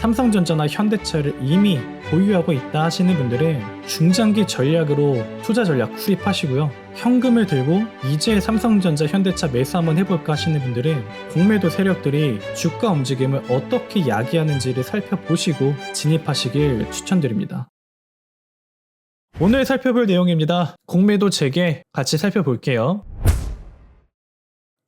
삼성전자나 현대차를 이미 보유하고 있다 하시는 분들은 중장기 전략으로 투자 전략 구입하시고요. 현금을 들고 이제 삼성전자, 현대차 매수 한번 해볼까 하시는 분들은 공매도 세력들이 주가 움직임을 어떻게 야기하는지를 살펴보시고 진입하시길 추천드립니다. 오늘 살펴볼 내용입니다. 공매도 재개 같이 살펴볼게요.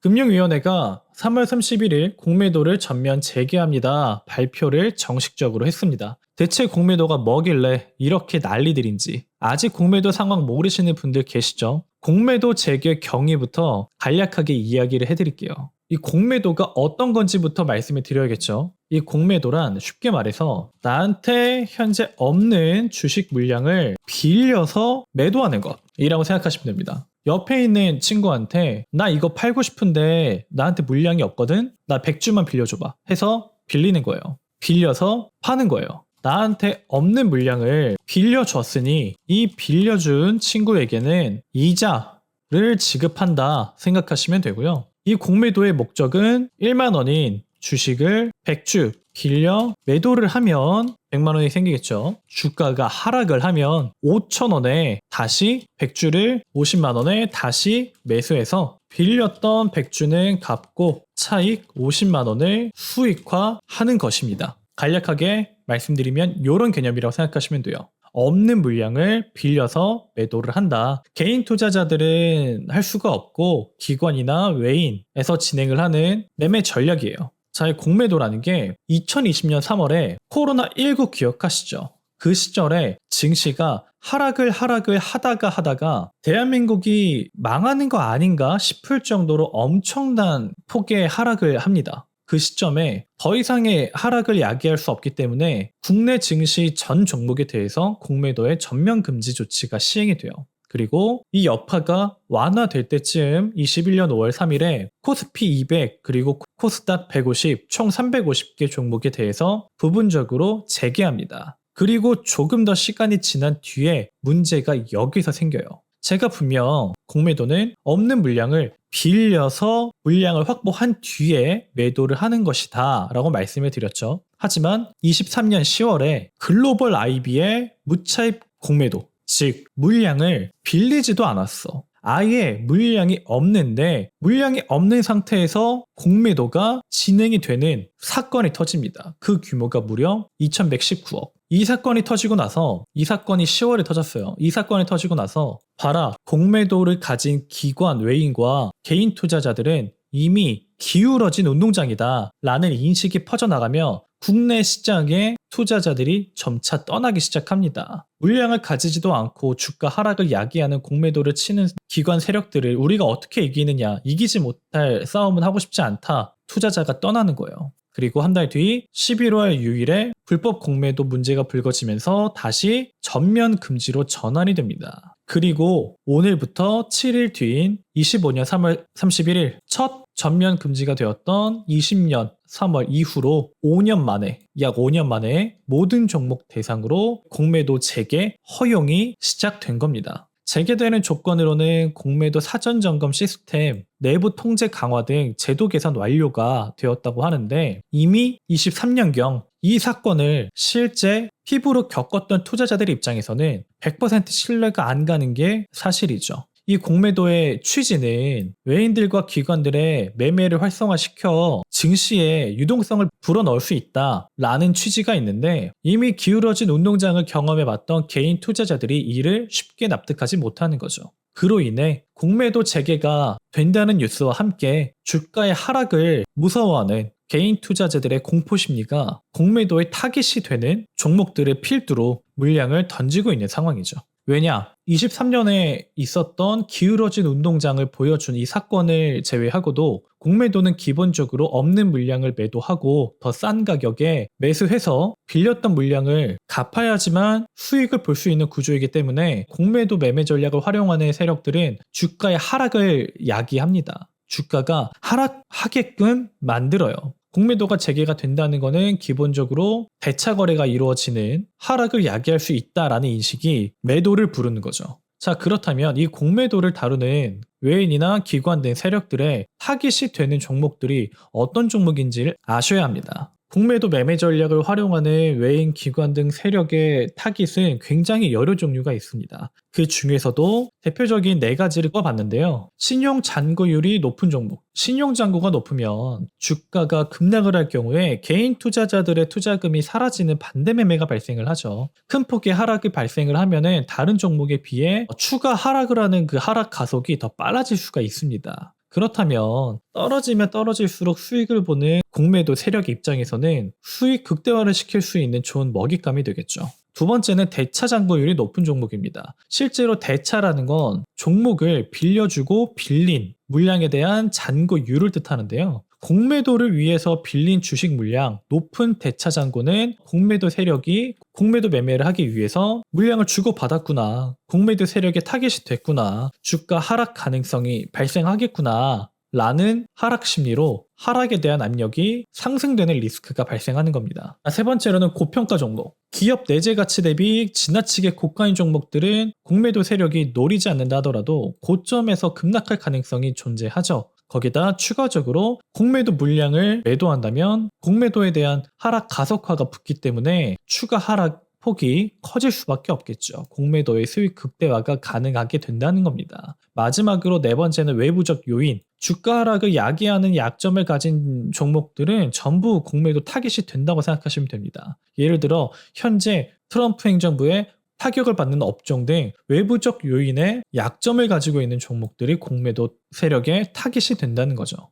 금융위원회가 3월 31일 공매도를 전면 재개합니다. 발표를 정식적으로 했습니다. 대체 공매도가 뭐길래 이렇게 난리들인지 아직 공매도 상황 모르시는 분들 계시죠? 공매도 재개 경위부터 간략하게 이야기를 해드릴게요. 이 공매도가 어떤 건지부터 말씀을 드려야겠죠. 이 공매도란 쉽게 말해서 나한테 현재 없는 주식 물량을 빌려서 매도하는 것이라고 생각하시면 됩니다. 옆에 있는 친구한테 나 이거 팔고 싶은데 나한테 물량이 없거든? 나 100주만 빌려줘봐 해서 빌리는 거예요. 빌려서 파는 거예요. 나한테 없는 물량을 빌려줬으니 이 빌려준 친구에게는 이자를 지급한다 생각하시면 되고요. 이 공매도의 목적은 1만 원인 주식을 100주 빌려 매도를 하면 100만 원이 생기겠죠. 주가가 하락을 하면 5천 원에 다시 100주를 50만 원에 다시 매수해서 빌렸던 100주는 갚고 차익 50만 원을 수익화하는 것입니다. 간략하게 말씀드리면 이런 개념이라고 생각하시면 돼요. 없는 물량을 빌려서 매도를 한다. 개인 투자자들은 할 수가 없고 기관이나 외인에서 진행을 하는 매매 전략이에요. 자, 이 공매도라는 게 2020년 3월에 코로나19 기억하시죠? 그 시절에 증시가 하락을 하다가 대한민국이 망하는 거 아닌가 싶을 정도로 엄청난 폭의 하락을 합니다. 그 시점에 더 이상의 하락을 야기할 수 없기 때문에 국내 증시 전 종목에 대해서 공매도의 전면 금지 조치가 시행이 돼요. 그리고 이 여파가 완화될 때쯤 21년 5월 3일에 코스피 200 그리고 코스닥 150 총 350개 종목에 대해서 부분적으로 재개합니다. 그리고 조금 더 시간이 지난 뒤에 문제가 여기서 생겨요. 제가 분명 공매도는 없는 물량을 빌려서 물량을 확보한 뒤에 매도를 하는 것이다 라고 말씀을 드렸죠. 하지만 23년 10월에 글로벌 IB의 무차입 공매도, 즉 물량을 빌리지도 않았어. 아예 물량이 없는데 물량이 없는 상태에서 공매도가 진행이 되는 사건이 터집니다. 그 규모가 무려 2119억. 이 사건이 터지고 나서 이 사건이 10월에 터졌어요. 이 사건이 터지고 나서 봐라, 공매도를 가진 기관, 외인과 개인 투자자들은 이미 기울어진 운동장이다 라는 인식이 퍼져나가며 국내 시장에 투자자들이 점차 떠나기 시작합니다. 물량을 가지지도 않고 주가 하락을 야기하는 공매도를 치는 기관 세력들을 우리가 어떻게 이기느냐, 이기지 못할 싸움은 하고 싶지 않다. 투자자가 떠나는 거예요. 그리고 한 달 뒤 11월 6일에 불법 공매도 문제가 불거지면서 다시 전면 금지로 전환이 됩니다. 그리고 오늘부터 7일 뒤인 25년 3월 31일 첫 전면 금지가 되었던 20년 3월 이후로 5년 만에, 약 5년 만에 모든 종목 대상으로 공매도 재개 허용이 시작된 겁니다. 재개되는 조건으로는 공매도 사전 점검 시스템, 내부 통제 강화 등 제도 개선 완료가 되었다고 하는데 이미 23년경 이 사건을 실제 피부로 겪었던 투자자들 입장에서는 100% 신뢰가 안 가는 게 사실이죠. 이 공매도의 취지는 외인들과 기관들의 매매를 활성화시켜 증시에 유동성을 불어넣을 수 있다라는 취지가 있는데 이미 기울어진 운동장을 경험해봤던 개인 투자자들이 이를 쉽게 납득하지 못하는 거죠. 그로 인해 공매도 재개가 된다는 뉴스와 함께 주가의 하락을 무서워하는 개인 투자자들의 공포심리가 공매도의 타깃이 되는 종목들의 필두로 물량을 던지고 있는 상황이죠. 왜냐? 23년에 있었던 기울어진 운동장을 보여준 이 사건을 제외하고도 공매도는 기본적으로 없는 물량을 매도하고 더 싼 가격에 매수해서 빌렸던 물량을 갚아야지만 수익을 볼 수 있는 구조이기 때문에 공매도 매매 전략을 활용하는 세력들은 주가의 하락을 야기합니다. 주가가 하락하게끔 만들어요. 공매도가 재개가 된다는 것은 기본적으로 대차 거래가 이루어지는 하락을 야기할 수 있다라는 인식이 매도를 부르는 거죠. 자, 그렇다면 이 공매도를 다루는 외인이나 기관 등 세력들의 타깃이 되는 종목들이 어떤 종목인지를 아셔야 합니다. 공매도 매매 전략을 활용하는 외인 기관 등 세력의 타깃은 굉장히 여러 종류가 있습니다. 그 중에서도 대표적인 4가지를 꼽아봤는데요. 신용 잔고율이 높은 종목. 신용 잔고가 높으면 주가가 급락을 할 경우에 개인 투자자들의 투자금이 사라지는 반대 매매가 발생을 하죠. 큰 폭의 하락이 발생을 하면은 다른 종목에 비해 추가 하락을 하는 그 하락 가속이 더 빨라질 수가 있습니다. 그렇다면 떨어지면 떨어질수록 수익을 보는 공매도 세력의 입장에서는 수익 극대화를 시킬 수 있는 좋은 먹잇감이 되겠죠. 두 번째는 대차 잔고율이 높은 종목입니다. 실제로 대차라는 건 종목을 빌려주고 빌린 물량에 대한 잔고율을 뜻하는데요. 공매도를 위해서 빌린 주식 물량, 높은 대차 잔고는 공매도 세력이 공매도 매매를 하기 위해서 물량을 주고받았구나. 공매도 세력의 타깃이 됐구나. 주가 하락 가능성이 발생하겠구나. 라는 하락 심리로 하락에 대한 압력이 상승되는 리스크가 발생하는 겁니다. 세 번째로는 고평가 종목. 기업 내재 가치 대비 지나치게 고가인 종목들은 공매도 세력이 노리지 않는다 하더라도 고점에서 급락할 가능성이 존재하죠. 거기다 추가적으로 공매도 물량을 매도한다면 공매도에 대한 하락 가속화가 붙기 때문에 추가 하락 폭이 커질 수밖에 없겠죠. 공매도의 수익 극대화가 가능하게 된다는 겁니다. 마지막으로 4번째는 외부적 요인. 주가 하락을 야기하는 약점을 가진 종목들은 전부 공매도 타깃이 된다고 생각하시면 됩니다. 예를 들어 현재 트럼프 행정부의 타격을 받는 업종 등 외부적 요인의 약점을 가지고 있는 종목들이 공매도 세력의 타깃이 된다는 거죠.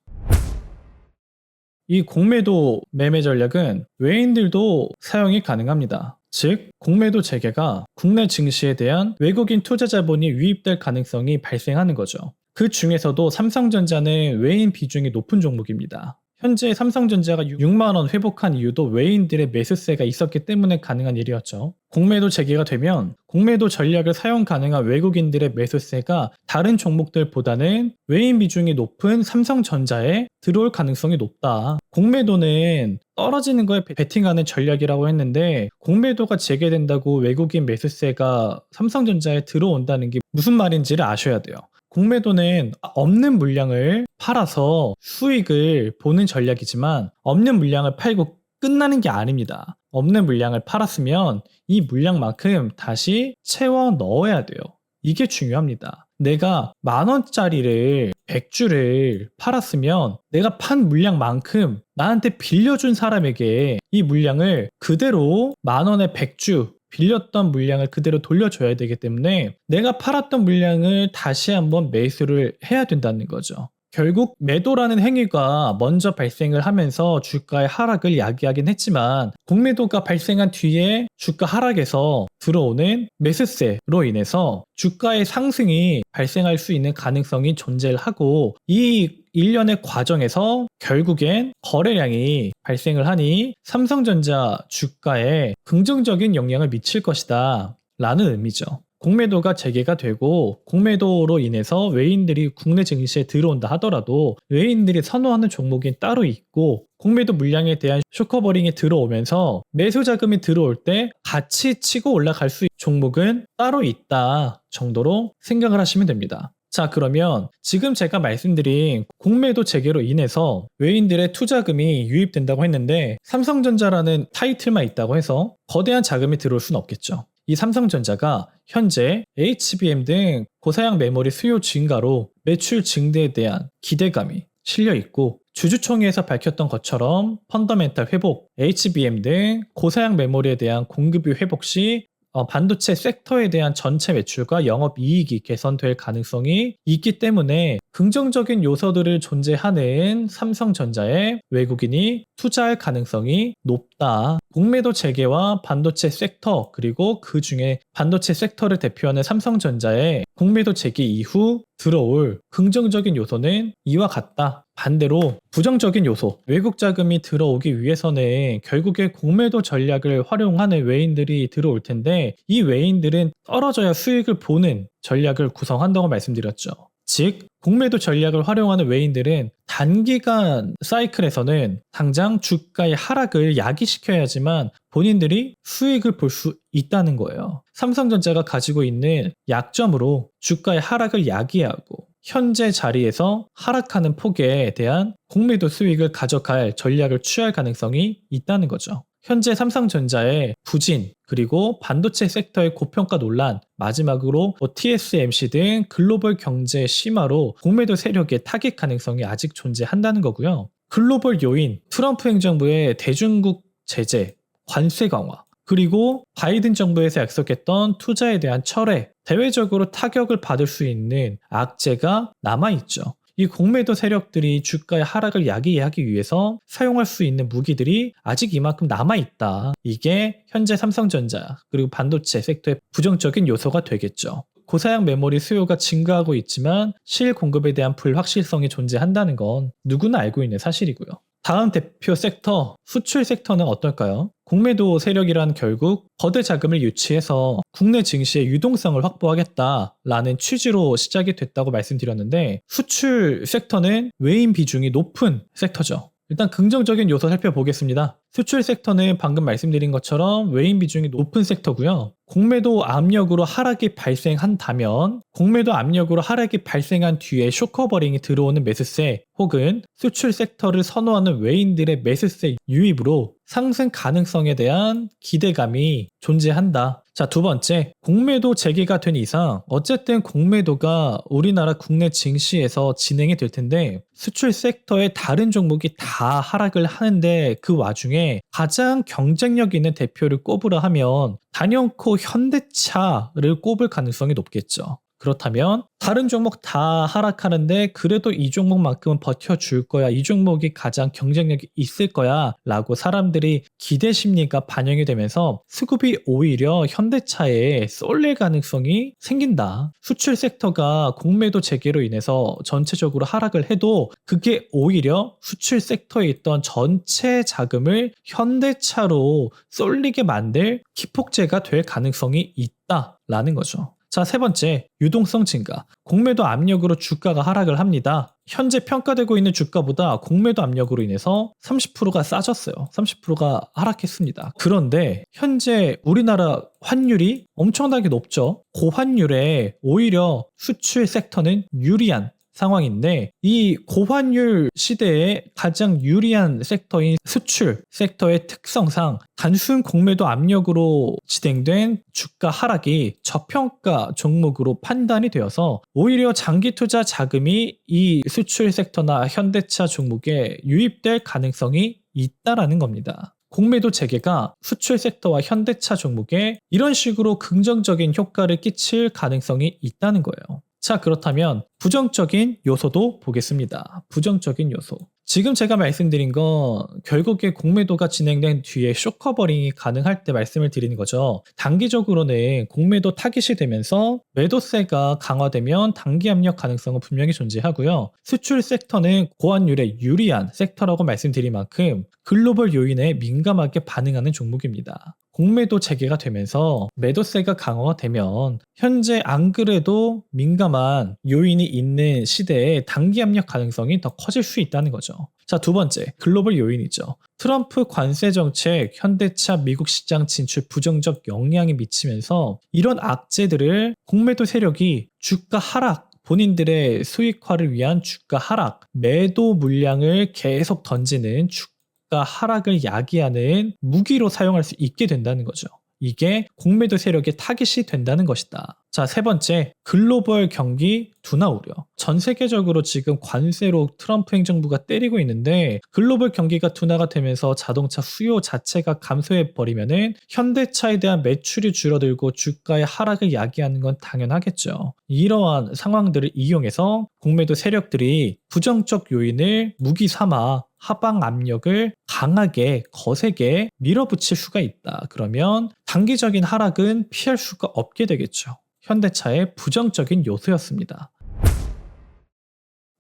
이 공매도 매매 전략은 외인들도 사용이 가능합니다. 즉, 공매도 재개가 국내 증시에 대한 외국인 투자 자본이 유입될 가능성이 발생하는 거죠. 그 중에서도 삼성전자는 외인 비중이 높은 종목입니다. 현재 삼성전자가 6만 원 회복한 이유도 외인들의 매수세가 있었기 때문에 가능한 일이었죠. 공매도 재개가 되면 공매도 전략을 사용 가능한 외국인들의 매수세가 다른 종목들보다는 외인 비중이 높은 삼성전자에 들어올 가능성이 높다. 공매도는 떨어지는 거에 베팅하는 전략이라고 했는데 공매도가 재개된다고 외국인 매수세가 삼성전자에 들어온다는 게 무슨 말인지를 아셔야 돼요. 공매도는 없는 물량을 팔아서 수익을 보는 전략이지만 없는 물량을 팔고 끝나는 게 아닙니다. 없는 물량을 팔았으면 이 물량만큼 다시 채워 넣어야 돼요. 이게 중요합니다. 내가 10,000원짜리를 100주를 팔았으면 내가 판 물량만큼 나한테 빌려준 사람에게 이 물량을 그대로 10,000원에 100주 빌렸던 물량을 그대로 돌려줘야 되기 때문에 내가 팔았던 물량을 다시 한번 매수를 해야 된다는 거죠. 결국 매도라는 행위가 먼저 발생을 하면서 주가의 하락을 야기하긴 했지만 공매도가 발생한 뒤에 주가 하락에서 들어오는 매수세로 인해서 주가의 상승이 발생할 수 있는 가능성이 존재를 하고 이 일련의 과정에서 결국엔 거래량이 발생을 하니 삼성전자 주가에 긍정적인 영향을 미칠 것이다 라는 의미죠. 공매도가 재개가 되고 공매도로 인해서 외인들이 국내 증시에 들어온다 하더라도 외인들이 선호하는 종목이 따로 있고 공매도 물량에 대한 쇼커버링이 들어오면서 매수 자금이 들어올 때 같이 치고 올라갈 수 있는 종목은 따로 있다 정도로 생각을 하시면 됩니다. 자, 그러면 지금 제가 말씀드린 공매도 재개로 인해서 외인들의 투자금이 유입된다고 했는데 삼성전자라는 타이틀만 있다고 해서 거대한 자금이 들어올 수는 없겠죠. 이 삼성전자가 현재 HBM 등 고사양 메모리 수요 증가로 매출 증대에 대한 기대감이 실려 있고 주주총회에서 밝혔던 것처럼 펀더멘탈 회복, HBM 등 고사양 메모리에 대한 공급이 회복 시 반도체 섹터에 대한 전체 매출과 영업이익이 개선될 가능성이 있기 때문에 긍정적인 요소들을 존재하는 삼성전자에 외국인이 투자할 가능성이 높다. 공매도 재개와 반도체 섹터 그리고 그 중에 반도체 섹터를 대표하는 삼성전자의 공매도 재개 이후 들어올 긍정적인 요소는 이와 같다. 반대로 부정적인 요소, 외국 자금이 들어오기 위해서는 결국에 공매도 전략을 활용하는 외인들이 들어올 텐데 이 외인들은 떨어져야 수익을 보는 전략을 구성한다고 말씀드렸죠. 즉, 공매도 전략을 활용하는 외인들은 단기간 사이클에서는 당장 주가의 하락을 야기시켜야지만 본인들이 수익을 볼 수 있다는 거예요. 삼성전자가 가지고 있는 약점으로 주가의 하락을 야기하고 현재 자리에서 하락하는 폭에 대한 공매도 수익을 가져갈 전략을 취할 가능성이 있다는 거죠. 현재 삼성전자의 부진, 그리고 반도체 섹터의 고평가 논란, 마지막으로 TSMC 등 글로벌 경제 심화로 공매도 세력의 타깃 가능성이 아직 존재한다는 거고요. 글로벌 요인, 트럼프 행정부의 대중국 제재, 관세 강화, 그리고 바이든 정부에서 약속했던 투자에 대한 철회, 대외적으로 타격을 받을 수 있는 악재가 남아있죠. 이 공매도 세력들이 주가의 하락을 야기하기 위해서 사용할 수 있는 무기들이 아직 이만큼 남아있다. 이게 현재 삼성전자 그리고 반도체 섹터의 부정적인 요소가 되겠죠. 고사양 메모리 수요가 증가하고 있지만 실 공급에 대한 불확실성이 존재한다는 건 누구나 알고 있는 사실이고요. 다음 대표 섹터, 수출 섹터는 어떨까요? 공매도 세력이란 결국 거대 자금을 유치해서 국내 증시의 유동성을 확보하겠다라는 취지로 시작이 됐다고 말씀드렸는데, 수출 섹터는 외인 비중이 높은 섹터죠. 일단 긍정적인 요소 살펴보겠습니다. 수출 섹터는 방금 말씀드린 것처럼 외인 비중이 높은 섹터고요. 공매도 압력으로 하락이 발생한다면 공매도 압력으로 하락이 발생한 뒤에 쇼커버링이 들어오는 매수세 혹은 수출 섹터를 선호하는 외인들의 매수세 유입으로 상승 가능성에 대한 기대감이 존재한다. 자, 두 번째, 공매도 재개가 된 이상 어쨌든 공매도가 우리나라 국내 증시에서 진행이 될 텐데 수출 섹터의 다른 종목이 다 하락을 하는데 그 와중에 가장 경쟁력 있는 대표를 꼽으라 하면 단연코 현대차를 꼽을 가능성이 높겠죠. 그렇다면 다른 종목 다 하락하는데 그래도 이 종목만큼은 버텨줄 거야, 이 종목이 가장 경쟁력이 있을 거야 라고 사람들이 기대 심리가 반영이 되면서 수급이 오히려 현대차에 쏠릴 가능성이 생긴다. 수출 섹터가 공매도 재개로 인해서 전체적으로 하락을 해도 그게 오히려 수출 섹터에 있던 전체 자금을 현대차로 쏠리게 만들 기폭제가 될 가능성이 있다라는 거죠. 자, 세 번째, 유동성 증가. 공매도 압력으로 주가가 하락을 합니다. 현재 평가되고 있는 주가보다 공매도 압력으로 인해서 30%가 싸졌어요. 30%가 하락했습니다. 그런데 현재 우리나라 환율이 엄청나게 높죠. 고환율에 오히려 수출 섹터는 유리한 상황인데 이 고환율 시대에 가장 유리한 섹터인 수출 섹터의 특성상 단순 공매도 압력으로 진행된 주가 하락이 저평가 종목으로 판단이 되어서 오히려 장기 투자 자금이 이 수출 섹터나 현대차 종목에 유입될 가능성이 있다라는 겁니다. 공매도 재개가 수출 섹터와 현대차 종목에 이런 식으로 긍정적인 효과를 끼칠 가능성이 있다는 거예요. 자, 그렇다면 부정적인 요소도 보겠습니다. 부정적인 요소. 지금 제가 말씀드린 건 결국에 공매도가 진행된 뒤에 쇼커버링이 가능할 때 말씀을 드리는 거죠. 단기적으로는 공매도 타깃이 되면서 매도세가 강화되면 단기 압력 가능성은 분명히 존재하고요. 수출 섹터는 고환율에 유리한 섹터라고 말씀드린 만큼 글로벌 요인에 민감하게 반응하는 종목입니다. 공매도 재개가 되면서 매도세가 강화되면 현재 안 그래도 민감한 요인이 있는 시대에 단기 압력 가능성이 더 커질 수 있다는 거죠. 자, 두 번째, 글로벌 요인이죠. 트럼프 관세 정책, 현대차 미국 시장 진출 부정적 영향이 미치면서 이런 악재들을 공매도 세력이 주가 하락, 본인들의 수익화를 위한 주가 하락, 매도 물량을 계속 던지는 주가 하락을 야기하는 무기로 사용할 수 있게 된다는 거죠. 이게 공매도 세력의 타깃이 된다는 것이다. 자, 세 번째, 글로벌 경기 둔화 우려. 전 세계적으로 지금 관세로 트럼프 행정부가 때리고 있는데 글로벌 경기가 둔화가 되면서 자동차 수요 자체가 감소해 버리면은 현대차에 대한 매출이 줄어들고 주가의 하락을 야기하는 건 당연하겠죠. 이러한 상황들을 이용해서 공매도 세력들이 부정적 요인을 무기 삼아 하방 압력을 강하게 거세게 밀어붙일 수가 있다. 그러면 단기적인 하락은 피할 수가 없게 되겠죠. 현대차의 부정적인 요소였습니다.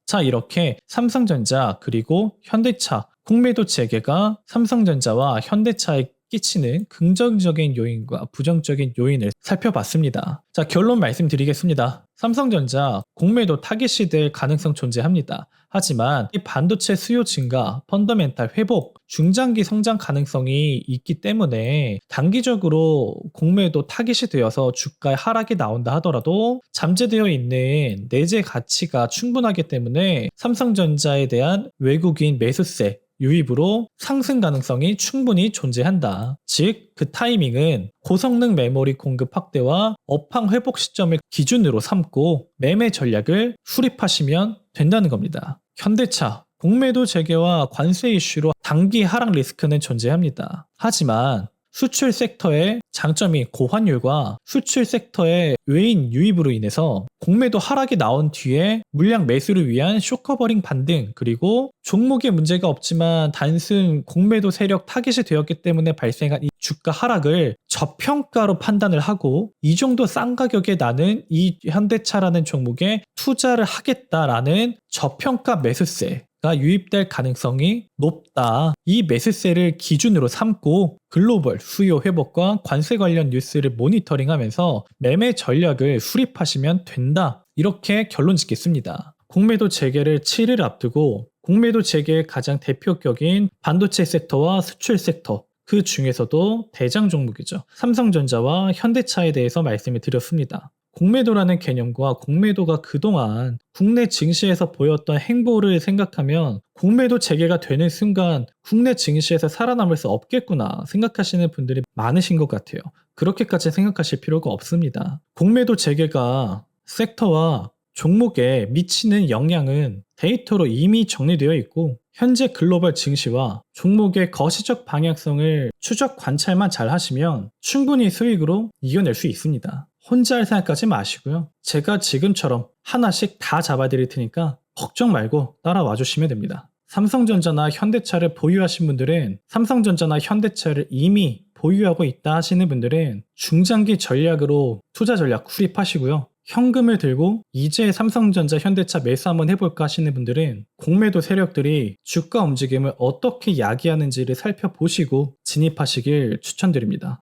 자, 이렇게 삼성전자 그리고 현대차 공매도 재개가 삼성전자와 현대차에 끼치는 긍정적인 요인과 부정적인 요인을 살펴봤습니다. 자, 결론 말씀드리겠습니다. 삼성전자 공매도 타깃이 될 가능성 존재합니다. 하지만 이 반도체 수요 증가, 펀더멘탈 회복, 중장기 성장 가능성이 있기 때문에 단기적으로 공매도 타깃이 되어서 주가의 하락이 나온다 하더라도 잠재되어 있는 내재 가치가 충분하기 때문에 삼성전자에 대한 외국인 매수세 유입으로 상승 가능성이 충분히 존재한다. 즉, 그 타이밍은 고성능 메모리 공급 확대와 업황 회복 시점을 기준으로 삼고 매매 전략을 수립하시면 된다는 겁니다. 현대차, 공매도 재개와 관세 이슈로 단기 하락 리스크는 존재합니다. 하지만 수출 섹터의 장점이 고환율과 수출 섹터의 외인 유입으로 인해서 공매도 하락이 나온 뒤에 물량 매수를 위한 쇼커버링 반등, 그리고 종목에 문제가 없지만 단순 공매도 세력 타깃이 되었기 때문에 발생한 이 주가 하락을 저평가로 판단을 하고 이 정도 싼 가격에 나는 이 현대차라는 종목에 투자를 하겠다라는 저평가 매수세 가 유입될 가능성이 높다. 이 매수세를 기준으로 삼고 글로벌 수요 회복과 관세 관련 뉴스를 모니터링하면서 매매 전략을 수립하시면 된다. 이렇게 결론 짓겠습니다. 공매도 재개를 7일 앞두고 공매도 재개의 가장 대표격인 반도체 섹터와 수출 섹터, 그 중에서도 대장 종목이죠. 삼성전자와 현대차에 대해서 말씀을 드렸습니다. 공매도라는 개념과 공매도가 그동안 국내 증시에서 보였던 행보를 생각하면 공매도 재개가 되는 순간 국내 증시에서 살아남을 수 없겠구나 생각하시는 분들이 많으신 것 같아요. 그렇게까지 생각하실 필요가 없습니다. 공매도 재개가 섹터와 종목에 미치는 영향은 데이터로 이미 정리되어 있고 현재 글로벌 증시와 종목의 거시적 방향성을 추적 관찰만 잘 하시면 충분히 수익으로 이겨낼 수 있습니다. 혼자 할 생각하지 마시고요. 제가 지금처럼 하나씩 다 잡아드릴 테니까 걱정 말고 따라와 주시면 됩니다. 삼성전자나 현대차를 보유하신 분들은 삼성전자나 현대차를 이미 보유하고 있다 하시는 분들은 중장기 전략으로 투자 전략 수립하시고요. 현금을 들고 이제 삼성전자, 현대차 매수 한번 해볼까 하시는 분들은 공매도 세력들이 주가 움직임을 어떻게 야기하는지를 살펴보시고 진입하시길 추천드립니다.